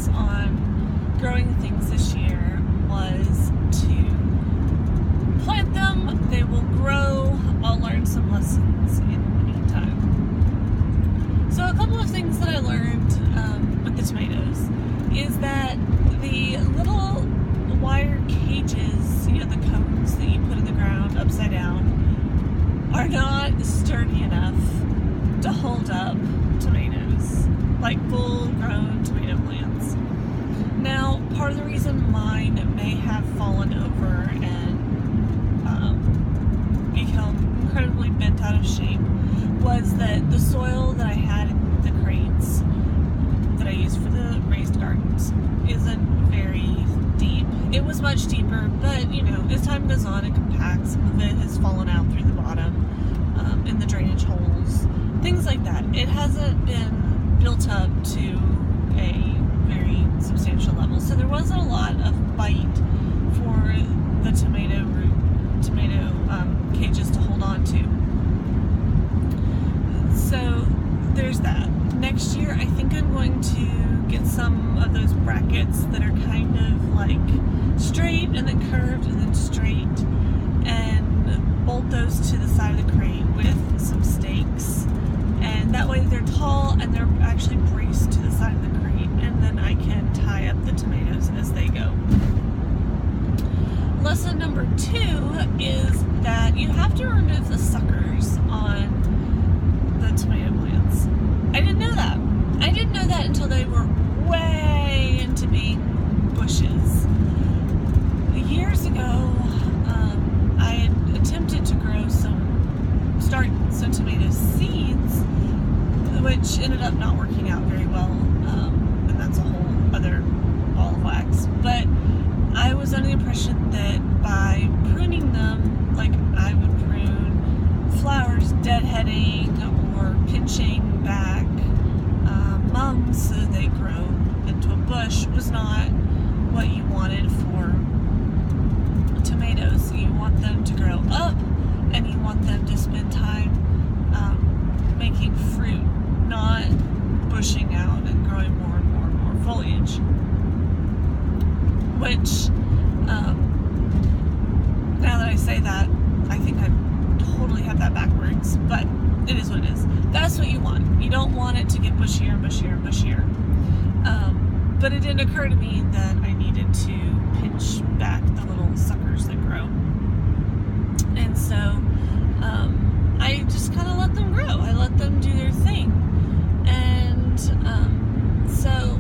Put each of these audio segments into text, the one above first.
thoughts on growing things this year was to plant them, they will grow, I'll learn some lessons in the meantime. So a couple of things that I learned with the tomatoes is that the little wire cages, you know, the cones that you put in the ground upside down, are not sturdy enough to hold up tomatoes, like full-grown tomato plants. Now, part of the reason mine may have fallen over and become incredibly bent out of shape was that the soil that I had in the crates that I used for the raised gardens isn't very deep. It was much deeper, but you know, as time goes on, it compacts. Some of it has fallen out through the bottom, in the drainage holes, things like that. It hasn't been built up to a very substantial level, so there wasn't a lot of bite for the tomato cages to hold on to. So there's that. Next year, I think I'm going to get some of those brackets that are kind of like straight and then curved and then straight, and bolt those to the side of the crate with some stakes, and that way they're tall and they're actually braced to the side of the crate, and then I can tie up the tomatoes as they go. Lesson number 2 is that you have to remove the suckers on the tomato plants. I didn't know that. I didn't know that until they were way into being bushes. Years ago, I had attempted to grow start some tomato seeds, which ended up not working out very well, and that's a whole other ball of wax. But I was under the impression that by pruning them, like I would prune flowers deadheading or pinching back mums so that they grow into a bush, was not what you wanted for tomatoes. You want them to grow up, and you want them to spend time making fruit, not bushing out and growing more and more and more foliage. Which, now that I say that, I think I totally have that backwards, but it is what it is. That's what you want. You don't want it to get bushier and bushier and bushier. But it didn't occur to me that I needed to pinch back the little suckers that grow. And so I just kind of let them grow. I let them do their thing. And so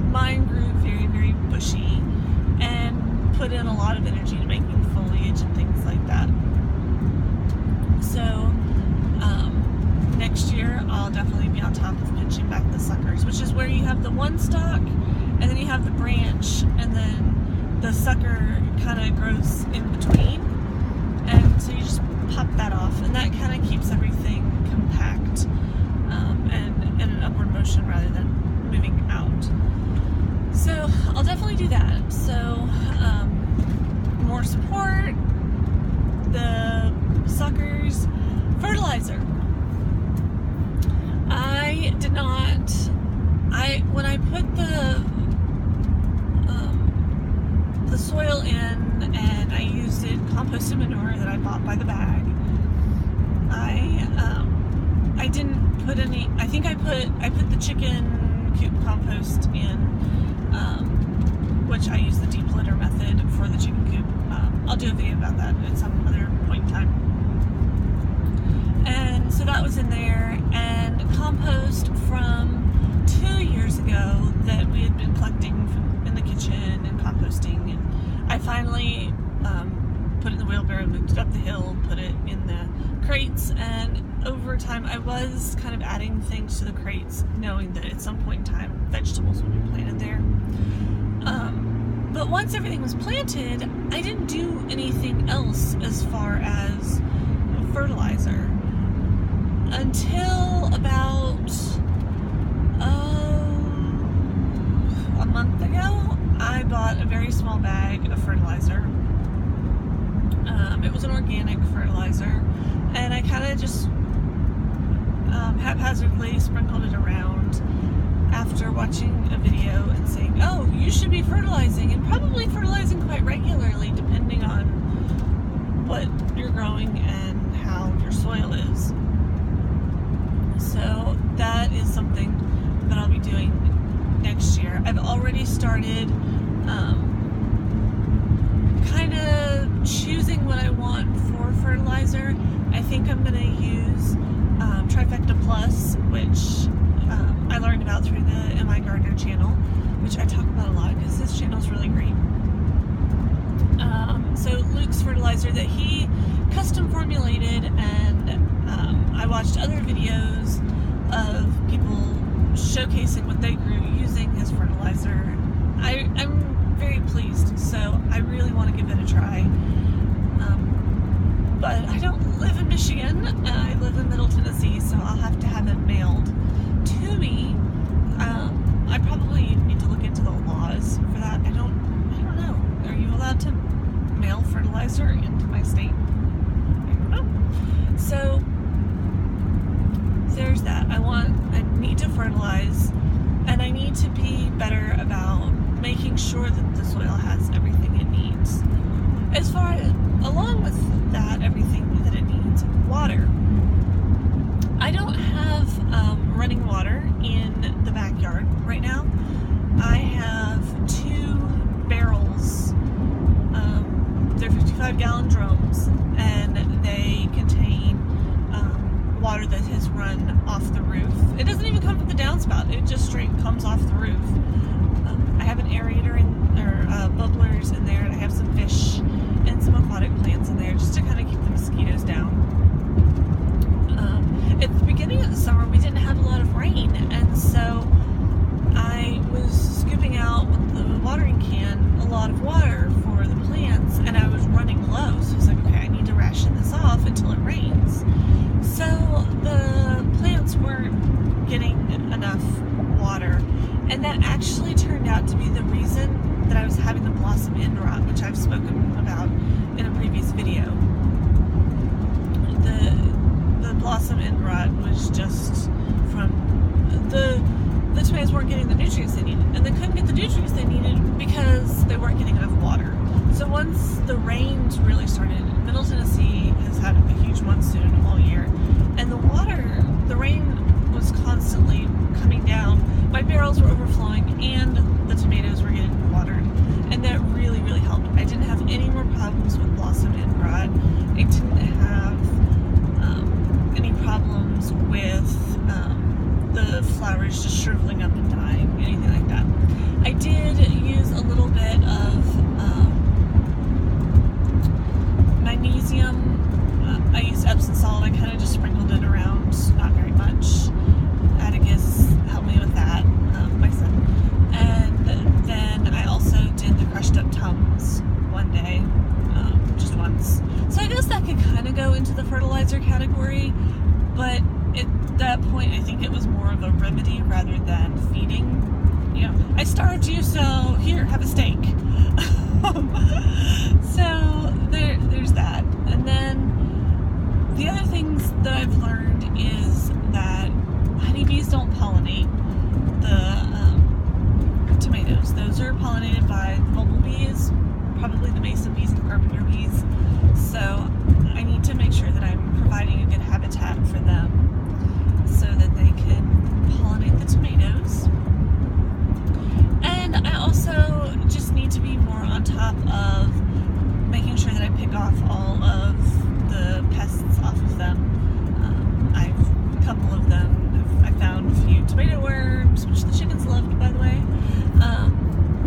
mine grew very, very bushy and put in a lot of energy to making foliage and things like that. So next year I'll definitely be on top of pinching back the suckers, which is where you have the one stalk and then you have the branch, and then the sucker kind of grows in between, and so you just pop that off, and that kind of keeps everything compact and in an upward motion rather than moving out. So I'll definitely do that. So more support, the suckers, fertilizer. When I put the soil in and I used composted manure that I bought by the bag, I didn't put any. I think I put the chicken coop compost in, which I use the deep litter method for the chicken coop. I'll do a video about that at some other point in time. And so that was in there, and compost from 2 years ago that we had been collecting in the kitchen and composting, and I finally put it in the wheelbarrow, moved it up the hill, put it in the crates, and over time I was kind of adding things to the crates, knowing that at some point in time vegetables would be planted there. But once everything was planted, I didn't do anything else as far as fertilizer until about a month ago. I bought a very small bag of fertilizer. It was an organic fertilizer, and I kind of just haphazardly sprinkled it around after watching a video and saying, oh, fertilizing, and probably fertilizing quite regularly depending on what you're growing and how your soil is. So that is something that I'll be doing next year. I've already started kind of choosing what I want for fertilizer. I think I'm going to use Trifecta Plus, which I learned about through the M.I. Gardner channel, which I talk about a lot because his channel is really great. So Luke's fertilizer that he custom formulated, and I watched other videos of people showcasing what they grew using his fertilizer. I'm very pleased, so I really want to give it a try. But I don't live in Michigan, I live in Middle Tennessee, so I'll have to have it mailed to me. I probably need to look into the laws for that. I don't know. Are you allowed to mail fertilizer into my state? I don't know. So there's that. I need to fertilize, and I need to be better about making sure that the soil has everything it needs. As far as, along with that, everything that it needs, water. I don't have running water in the backyard right now. I have 2 barrels. They're 55-gallon drums, and they contain water that has run off the roof. It doesn't even come from the downspout. It just straight comes off the roof. I have an aerator or bubblers in there, and I have some fish and some aquatic plants in there just to kind of keep the mosquitoes down. At the beginning of the summer, we didn't have a lot of rain, and so I was scooping out with the watering can a lot of water for the plants, and I was running low, so I was like, okay, I need to ration this off until it rains. So the plants weren't getting enough water, and that actually turned out to be the reason that I was having the blossom end rot, which I've spoken about in a previous video. The blossom end rot was just from the tomatoes weren't getting the nutrients they needed, and they couldn't get the nutrients they needed because they weren't getting enough water. So once the rains really started, Middle Tennessee has had a huge monsoon all year, and the rain was constantly coming down. My barrels were overflowing, and the tomatoes were getting watered, and that really, really helped. I didn't have any more problems with blossom end rot. I didn't have any problems with the flowers just shriveling up and dying, anything like that. I did use a little bit of magnesium. I used Epsom salt. I kind of just sprinkled it around, not very much. Atticus helped me with that, my son. And then I also did the crushed up Tums one day, just once. So I guess that could kind of go into the fertilizer category, but at that point I think it was more of a remedy rather than feeding. You know, I starved you, so here, have a steak. So there's that. And then the other things that I've learned is that honeybees don't pollinate the tomatoes. Those are pollinated by bumblebees, probably the mason bees and the carpenter bees. So I need to make sure that I'm providing a good habitat for them so that they can pollinate the tomatoes. And I also just need to be more on top of making sure that I pick off all of the pests off of them. I've a couple of them. I found a few tomato worms, which the chickens loved, by the way,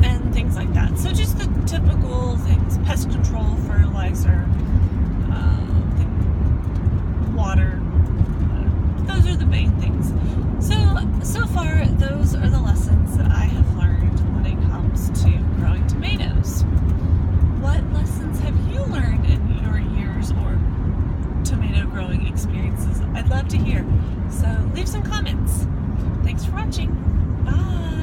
and things like that. So just the typical things: pest control, fertilizer, water. Those are the main things. So far, those are the lessons that I have learned when it comes to growing tomatoes. What lessons have you learned in your years or tomato growing experiences? I'd love to hear. So leave some comments. Thanks for watching. Bye.